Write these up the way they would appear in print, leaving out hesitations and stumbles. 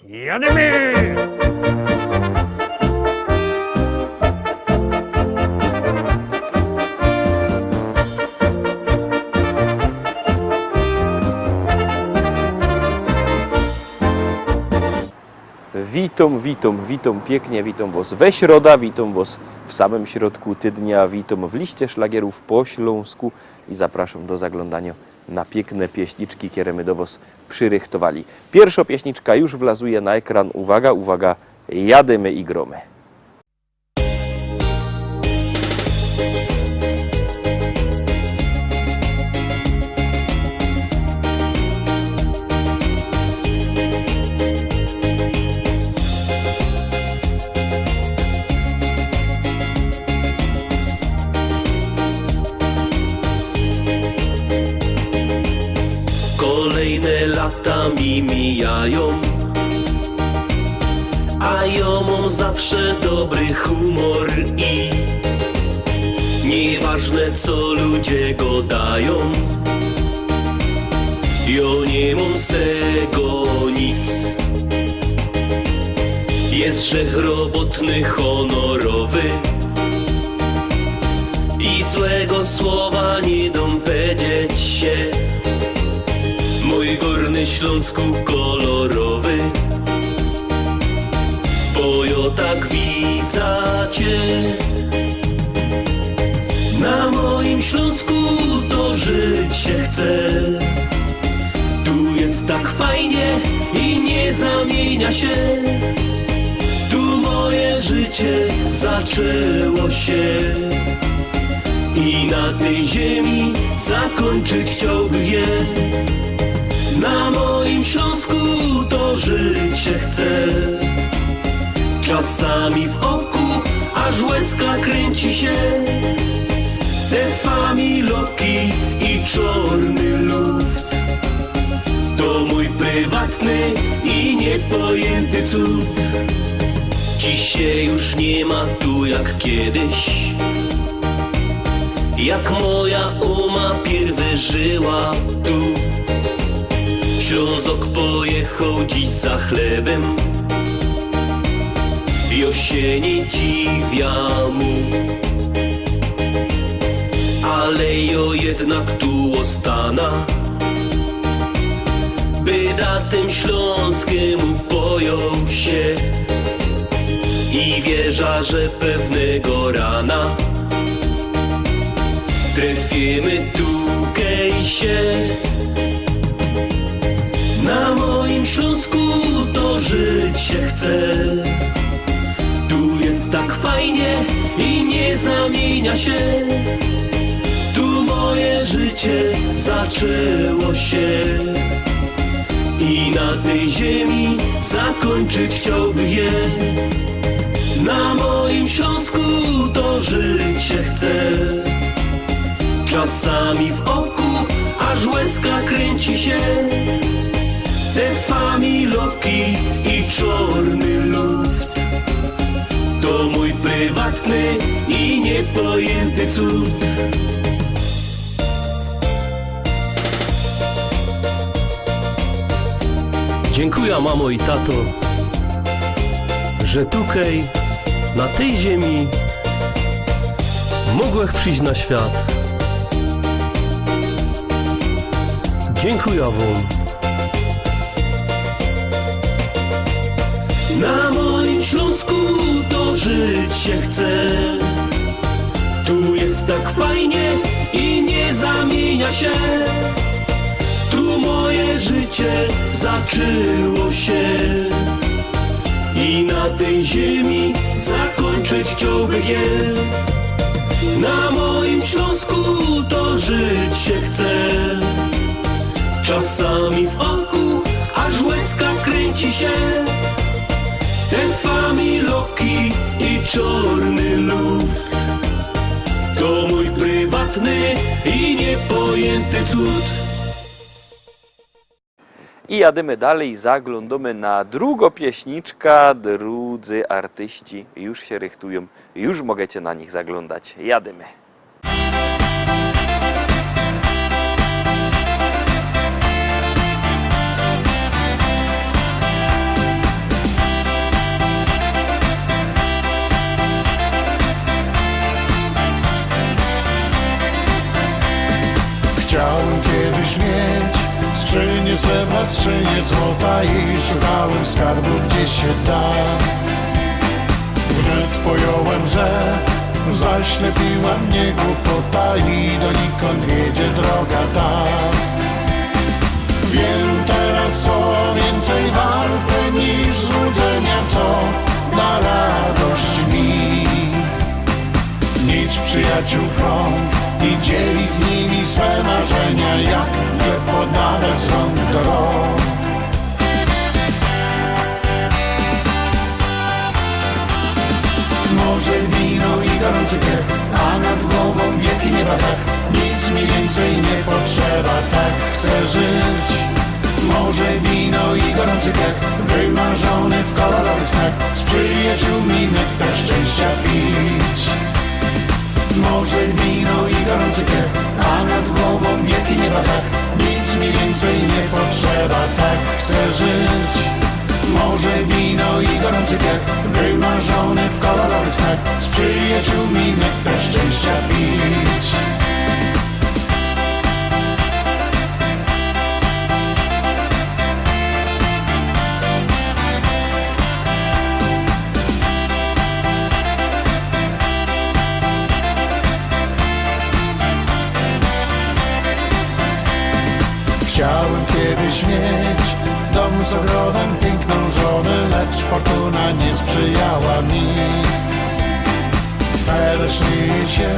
Jadymy! Witam pięknie, witam was we środa, witam was w samym środku tygodnia, witam w liście szlagierów po śląsku i zapraszam do zaglądania na piękne pieśniczki, które my do was przyrychtowali. Pierwsza pieśniczka już wlazuje na ekran, uwaga, uwaga, jadymy i gromy. Kolejne lata mi mijają, a ja mam zawsze dobry humor i nieważne co ludzie gadają, ja nie mam z tego nic. Jest grzech robotny, honorowy i złego słowa nie dam powiedzieć się. Mój Górny Śląsku kolorowy, bo ja tak widzę cię. Na moim Śląsku to żyć się chce. Tu jest tak fajnie i nie zamienia się. Tu moje życie zaczęło się i na tej ziemi zakończyć chciałbym je. Na moim Śląsku to żyć się chce. Czasami w oku aż łezka kręci się. Te familoki i czarny luft to mój prywatny i niepojęty cud. Dzisiaj już nie ma tu jak kiedyś, jak moja oma pierwy żyła tu. Ślązok pojechał dziś za chlebem, ja się nie dziwię mu, ale ja jednak tu ostana, by da tym Śląskiemu pojął się i wierza, że pewnego rana trafimy tukej się. Na moim Śląsku to żyć się chce. Tu jest tak fajnie i nie zamienia się. Tu moje życie zaczęło się i na tej ziemi zakończyć chciałbym je. Na moim Śląsku to żyć się chce. Czasami w oku aż łezka kręci się. Te familoki i czarny luft to mój prywatny i niepojęty cud. Dziękuję mamo i tato, że tukej na tej ziemi mogłech przyjść na świat. Dziękuję wam. Na moim Śląsku to żyć się chce. Tu jest tak fajnie i nie zamienia się. Tu moje życie zaczęło się i na tej ziemi zakończyć chciałbym je. Na moim Śląsku to żyć się chce. Czasami w oku aż łezka kręci się. Te familoki i czarny luft to mój prywatny i niepojęty cud. I jadymy dalej, zaglądamy na drugą pieśniczkę. Drudzy artyści już się rychtują, już możecie na nich zaglądać. Jadymy. Skrzynie srebra, skrzynie złota i szukałem skarbu, gdzie się da. Wnet pojąłem, że zaślepiła mnie głupota i donikąd wiedzie droga ta. Wiem teraz, co więcej warte niż złudzenia, co da radość mi. Mieć przyjaciół krąg i dzielić z nimi swe marzenia, jak je podawać z rąk do rąk. Morze, wino i gorący piech, a nad głową wielki nieba tak. Nic mi więcej nie potrzeba, tak chcę żyć. Morze, wino i gorący piech, wymarzony w kolorowych snach, z przyjaciółmi nektar szczęścia pić. Morze, wino i gorący piech, a nad głową wielki nieba tak. Nic mi więcej nie potrzeba, tak chcę żyć. Morze, wino i gorący piech, wymarzony w kolorowych snach, z przyjaciółmi nektar szczęścia pić. Chciałem kiedyś mieć dom z ogrodem, piękną żonę, lecz fortuna nie sprzyjała mi. Śmieję się,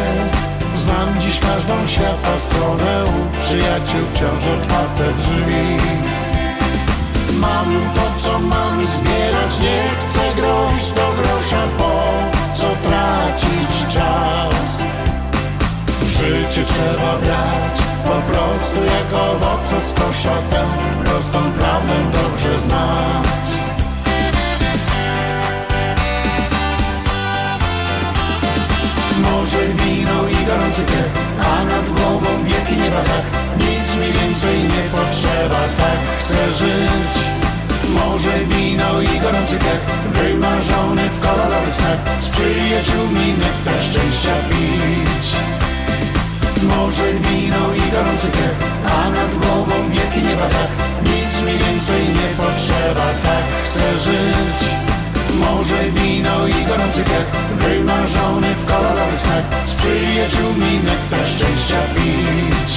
znam dziś każdą świata stronę, u przyjaciół wciąż otwarte drzwi. Mam to, co mam zbierać, nie chcę grosz do grosza, po co tracić czas? Życie trzeba brać po prostu jak owoce z kosza, tę prostą prawdę dobrze znać. Morze, wino i gorący piech, a nad głową wielki nieba tak. Nic mi więcej nie potrzeba, tak chcę żyć. Morze, wino i gorący piech, wymarzony w kolorowych snach, z przyjaciółmi nektar szczęścia pić. Morze, wino i gorący piech, a nad głową wielki nieba tak. Nic mi więcej nie potrzeba, tak chcę żyć. Morze, wino i gorący piech, wymarzony w kolorowych snach, z przyjaciółmi nektar szczęścia pić.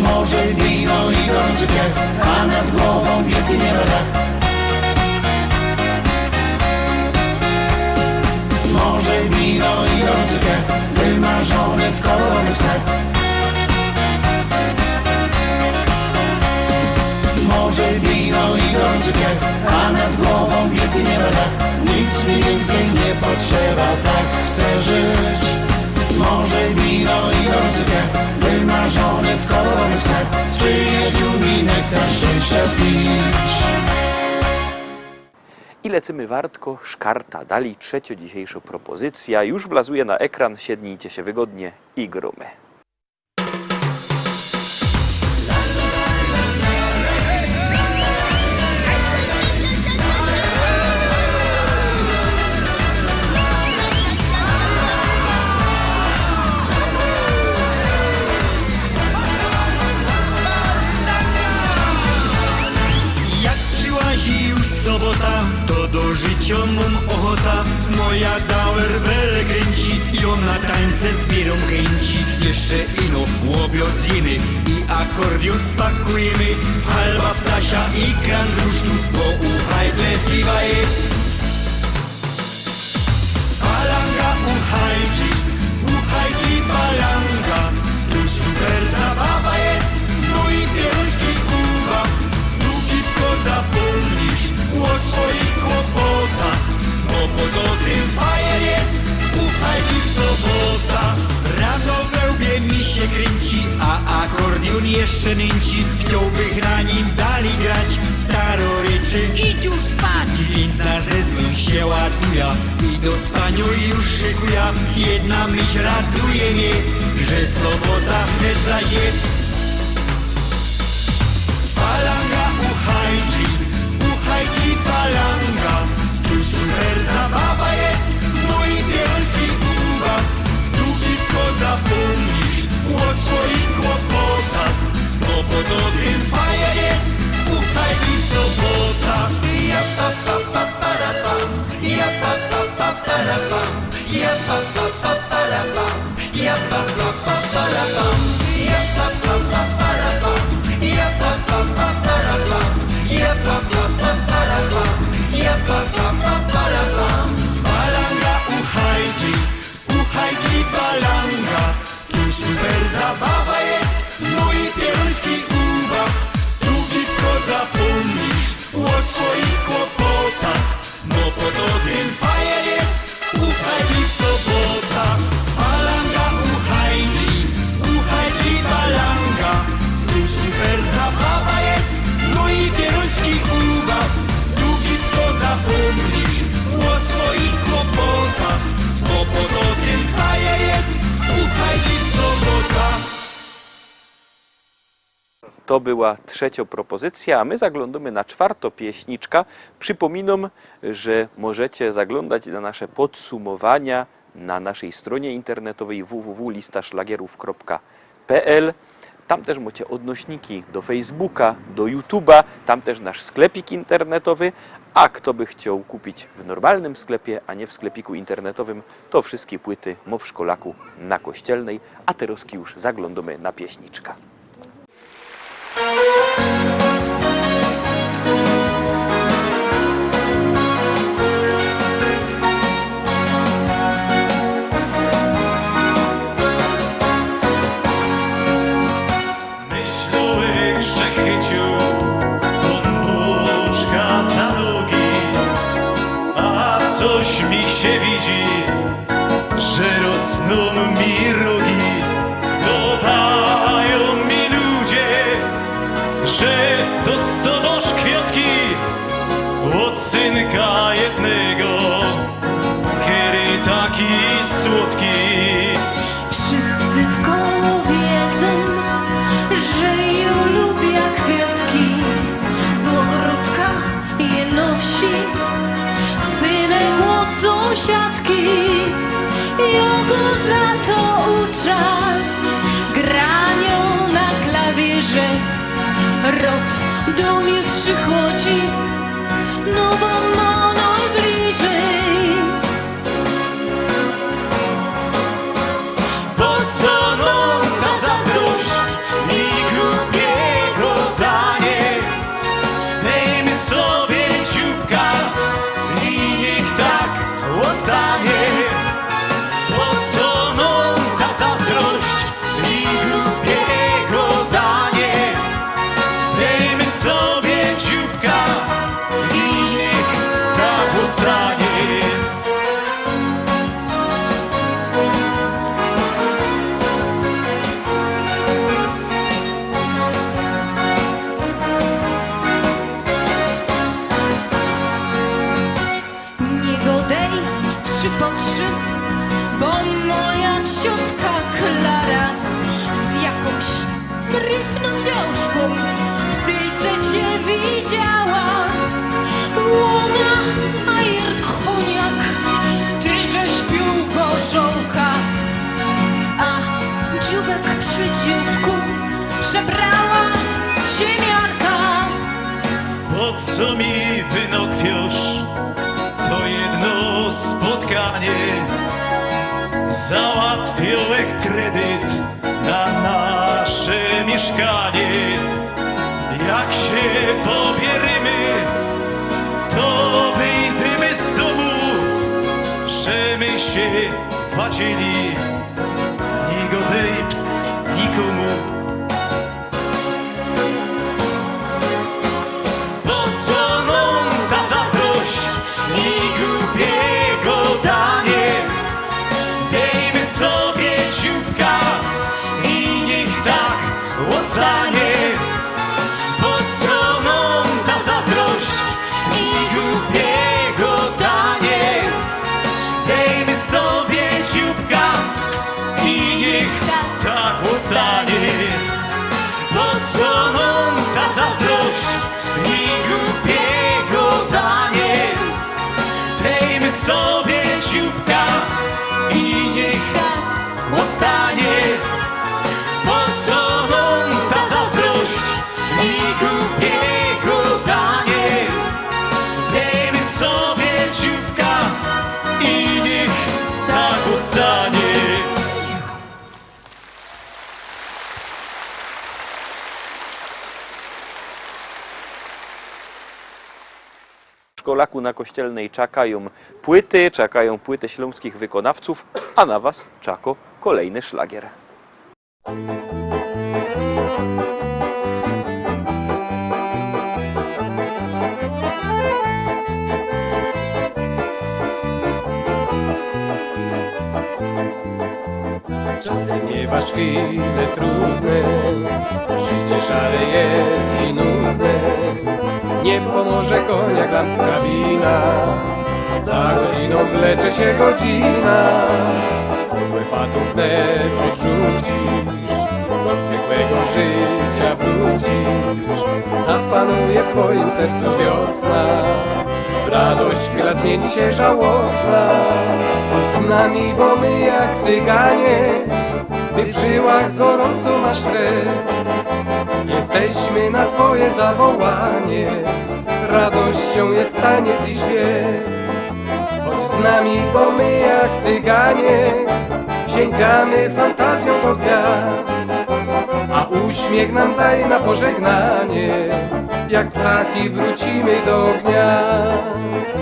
Morze, wino i gorący piech, a nad głową wielki nieba tak. Morze, wino i gorący piech, wymarzony w kolorowych snach. Morze, wino i gorący piech, a nad głową wielki nieba tak. Nic mi więcej nie potrzeba, tak chcę żyć. Morze, wino i gorący piech, wymarzony w kolorowych snach, z przyjaciółmi nektar szczęścia pić. I lecimy wartko, szkarta, dali trzecia dzisiejsza propozycja. Już wlazuje na ekran, siednijcie się wygodnie i grumy. Sobota, to do życia mam ochota. Moja dauer wele kręci i ona tańce z bierą chęci. Jeszcze ino łobiocimy i akordion spakujemy. Halba ptasia i kran z rusztu, bo u hajtle piwa jest. Palanga u hajtli palanga. Tu super zabawa jest, no i pieruński uwa. Tu kipko zapomnisz o swoich kłopotach, bo pod tym fajer jest, uchaj ich sobota. Rano we łbie mi się kręci, a akordion jeszcze nęci. Chciałbych na nim dali grać, staroryczy. Idź już spać! Więc na zesnąć się ładuje i do spania już szykuje. Jedna myśl raduje mnie, że sobota wnet zaś jest. Palanga uchajtli palanga. Tu super zabawa jest, no i pieroński uwag. Tu tylko zapomnisz o swoich kłopotach, bo pod tym To była trzecia propozycja, a my zaglądamy na czwartą pieśniczka. Przypominam, że możecie zaglądać na nasze podsumowania na naszej stronie internetowej www.listaszlagierów.pl. Tam też macie odnośniki do Facebooka, do YouTube'a, tam też nasz sklepik internetowy. A kto by chciał kupić w normalnym sklepie, a nie w sklepiku internetowym, to wszystkie płyty ma w Szkolaku na Kościelnej. A teraz już zaglądamy na pieśniczka. Myślałem, że chyciu boczka za nogi, a coś mi się widzi, że rosną mi rogi. Dodają mi ludzie, że dostodosz kwiatki od synka jednego, kiedy taki słodki. Wszyscy wkoło wiedzą, że ją lubię kwiatki. Z ogródka je nosi synek od sąsiadki. Ja go za to uczę graniu na klawierze. Rod do mnie przychodzi, no bo ma najbliżej. Po co nam ta zazdrość i głupiego danie? Dejmy sobie dzióbka i niech tak ostanie. Po co nam ta zazdrość i głupiego danie? Dejmy sobie dzióbka i niech tak ostanie. Nie go dej 3 po 3, bo moja ciotka Klara z jakąś rychną dziążką w tyjce cię widziała. Łona, a koniak, ty żeś pił gorzołka, a dziubek przy dzióbku przebrała ziemiarka. Po co mi wynokwiesz to jedno spotkanie? Załatwiłem kredyt na nasze mieszkanie. Jak się pobierzemy, to wyjdziemy z domu, że my się wadzili. Nie godej pst nikomu. Po co nam ta zazdrość i głupiego danie? Dejmy sobie dzióbka i niech tak ostanie. Po co nam ta zazdrość i głupiego danie? Dejmy sobie dzióbka i niech tak ostanie. Po co nam ta zazdrość i głupiego danie? Dejmy sobie dzióbka i niech ostanie. Po co nam ta zazdrość i głupiego danie? Dejmy sobie dzióbka i niech tak ostanie. W Szkolaku na Kościelnej czekają płyty śląskich wykonawców, a na Was czeka kolejny szlagier. Czasem miewasz chwile trudne, życie szare jest i nudne. Nie pomoże koniak, lampka wina, za godziną wlecze się godzina. Podłe fatum wnet odrzucisz, do zwykłego życia wrócisz. Zapanuje w twoim sercu wiosna, w radość chwila zmieni się żałosna. Chodź z nami, bo my jak cyganie, ty w żyłach gorąco masz krew. Jesteśmy na twoje zawołanie, radością jest taniec i śpiew. Chodź z nami, bo my jak cyganie, sięgamy fantazją do gwiazd. A uśmiech nam daj na pożegnanie, jak ptaki wrócimy do gniazd.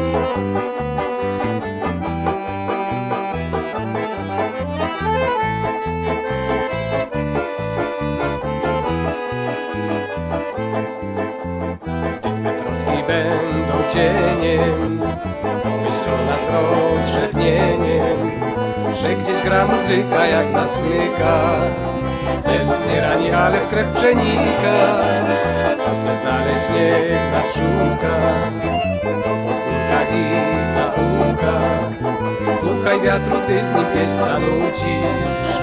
Troski będą cieniem, myśl o nas rozrzewnieniem, że gdzieś gra muzyka jak nas smyka. Serc nie rani, ale w krew przenika. Kto chce znaleźć, niech nas szuka, do podwórkach i zaułka. Słuchaj wiatru, ty z nim pieśń zanucisz,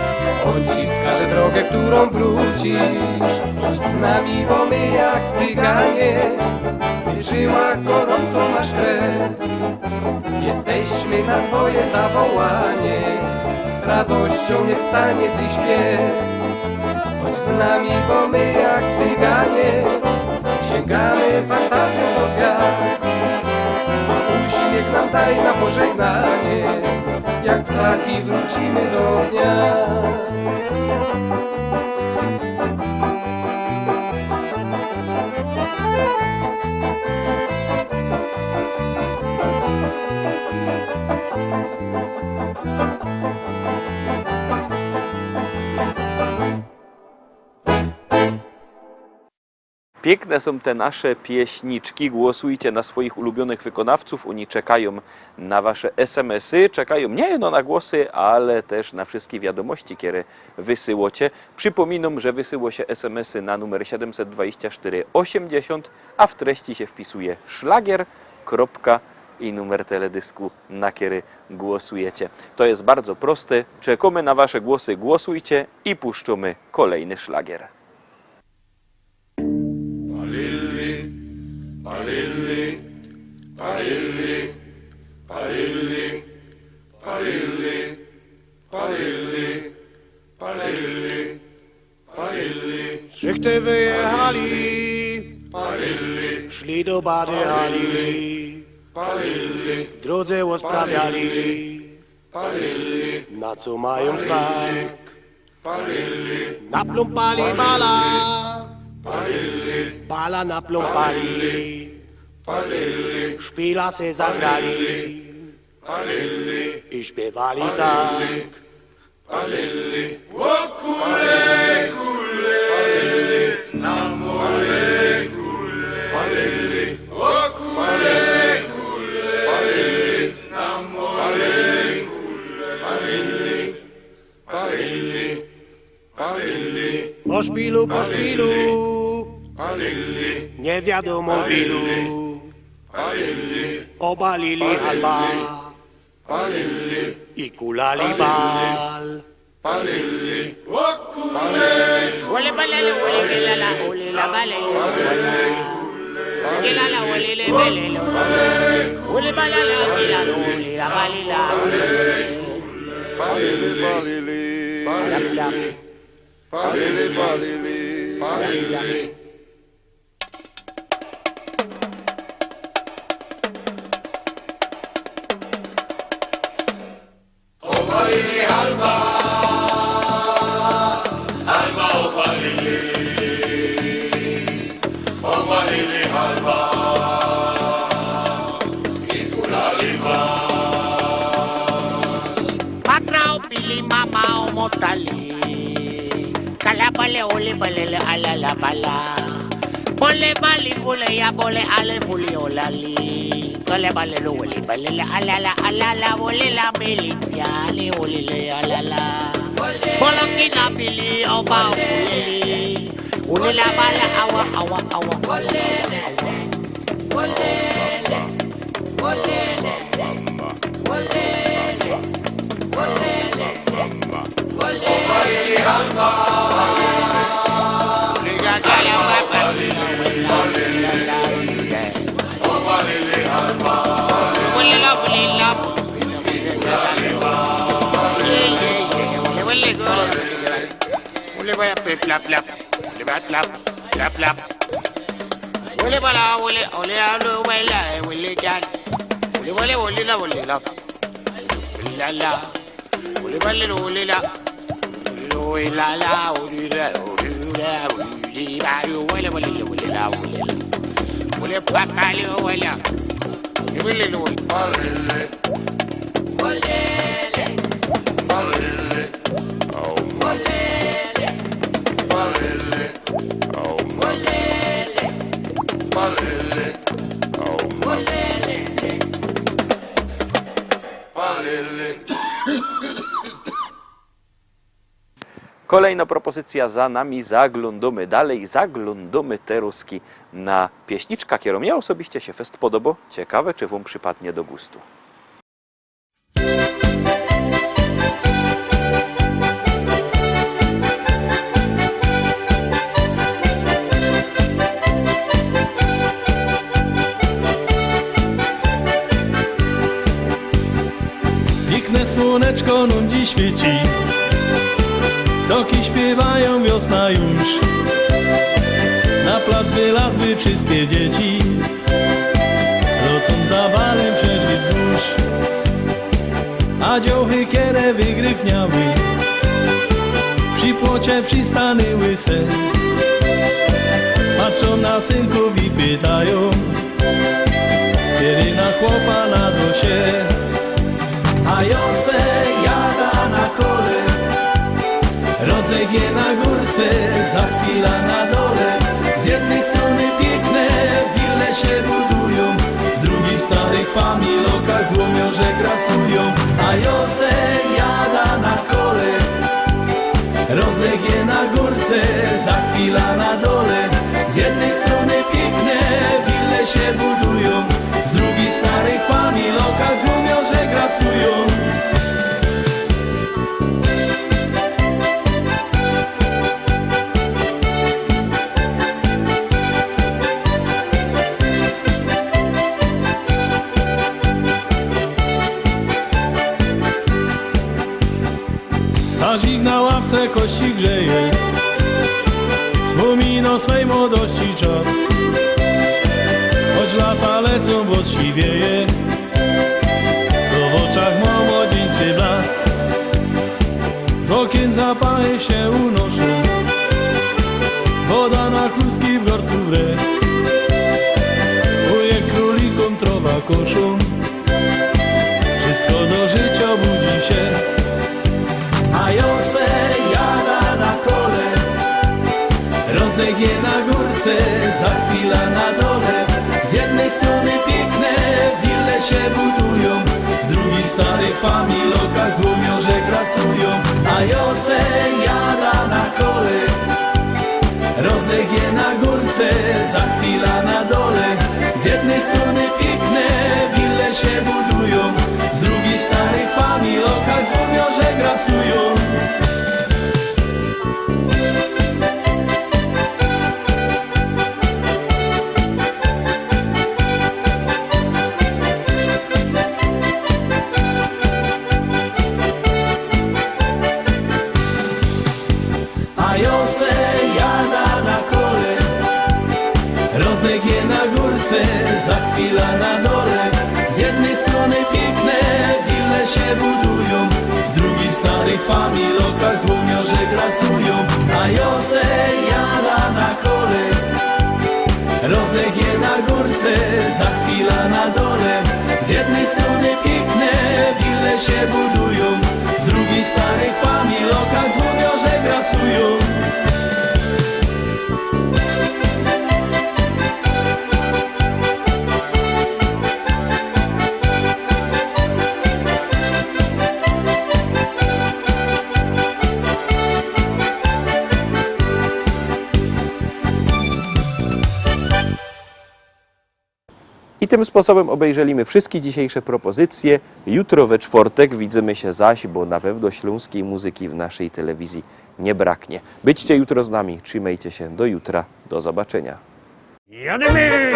on ci wskaże drogę, którą wrócisz. Chodź z nami, bo my jak cyganie, w żyłach gorąco masz krew. Jesteśmy na twoje zawołanie, radością jest taniec i śpiew. Chodź z nami, bo my jak cyganie, sięgamy fantazją do gwiazd. A uśmiech nam daj na pożegnanie, jak ptaki wrócimy do gniazd. Piękne są te nasze pieśniczki. Głosujcie na swoich ulubionych wykonawców. Oni czekają na wasze SMS-y. Czekają nie no na głosy, ale też na wszystkie wiadomości, które wysyłocie. Przypominam, że wysyło się SMS-y na numer 724 80, a w treści się wpisuje szlagier, kropka i numer teledysku, na który głosujecie. To jest bardzo proste. Czekamy na wasze głosy. Głosujcie i puszczamy kolejny szlagier. Palilli, palilli, palilli, palilli, palilli, palilli, palilli. Szychty wyjechali, Palilli, szli do Bady Hali, palilli, w drodze usprawiali, palilli, na co mają znak. palilli, Naplumpali bala, palilli, bala naplumpali, palilli, szpila se zagrali palilli, i śpiewali tak. palilli. Okule, kule, palilli, na mole, kule, palilli, okule, kule, palilli, na mole, kule, palilli, palilli, palilli, Po szpilu, palilli, nie wiadomo ilu, palilli, obalili halba palilli, i kulali bal. palilli, okule, Ole balele ole gelala ole la bale gelala ole le bele ole balala gelala ole la bale la palilli, palilli, palilli, palilli, palilli, palilli. Patrao pili mama o motali kala bale ole balele ala la bala bole bali bole ya bole ale bole olali kala bale lo ole balele ala la bole la militia le ole le ala la bolongina pili o ba ole la bala awa Palilli, halba, bala plap plap, ole bala plap plap plap. Ole bala ole ole alo wala ole jan. Ole la ole la. La la. Ole bala ole la. Ole la la ole la ole la ole la ole bala ole la ole la. Ole pakale ole. Ole lo ole. Olele, olele, oh, olele, olele, oh, olele, olele, oh, olele, olele. Kolejna propozycja za nami, zaglądamy dalej, zaglądamy teraz na pieśniczka, którą mnie osobiście się fest podoba. Ciekawe, czy wam przypadnie do gustu. Piękne słoneczko nam dziś świeci, ptoki śpiewają, wiosna już. Na plac wylazły wszystkie dzieci, lecą za balem przeszli wzdłuż. A dziołchy kierę wygryfniały, przy płocie przystany łyse. Patrzą na synków i pytają, kiedy na chłopa na dosie. A Jose jada na kole, rozegnie na górce, za chwilę na dole. Z jednej strony piękne wille się budują, z drugiej starych familoka złomią, że grasują. A Jose jada na kole, rozegnie na górce, za chwilę na dole. Z jednej strony piękne wille się budują, z drugiej starych familoka złomią, że grasują. Stazik na ławce kości grzeje, wspomina swej młodości czas. Choć lata lecą, bo siwieje, to w oczach ma młodzieńczy blask. Z okien zapachy się unoszą, woda na kluski w gorcu wre. Ujek królikom trowa koszą, wszystko do życia budzi się. A Jose jada na kole, rozegnie na górce, za chwilę na dole. Z jednej strony piękne wille się budują, z drugiej starych familoka złomią, że grasują. A Jose jada na kole, rozegnie na górce, za chwilę na dole. Z jednej strony piękne wille się budują, z drugiej starych familoka złomią, że grasują. A Jose jada na kole, rozegnie na górce, za chwilę na dole. Z jednej strony piękne wille się budują, z drugiej starych familoka złomią, że grasują. A Jose jada na kole, rozegnie na górce, za chwilę na dole. Z jednej strony piękne wille się budują, z drugiej starych familoka złomią, że grasują. I tym sposobem obejrzeliśmy wszystkie dzisiejsze propozycje. Jutro we czwartek widzimy się zaś, bo na pewno śląskiej muzyki w naszej telewizji nie braknie. Byćcie jutro z nami, trzymajcie się, do jutra, do zobaczenia. Jademy!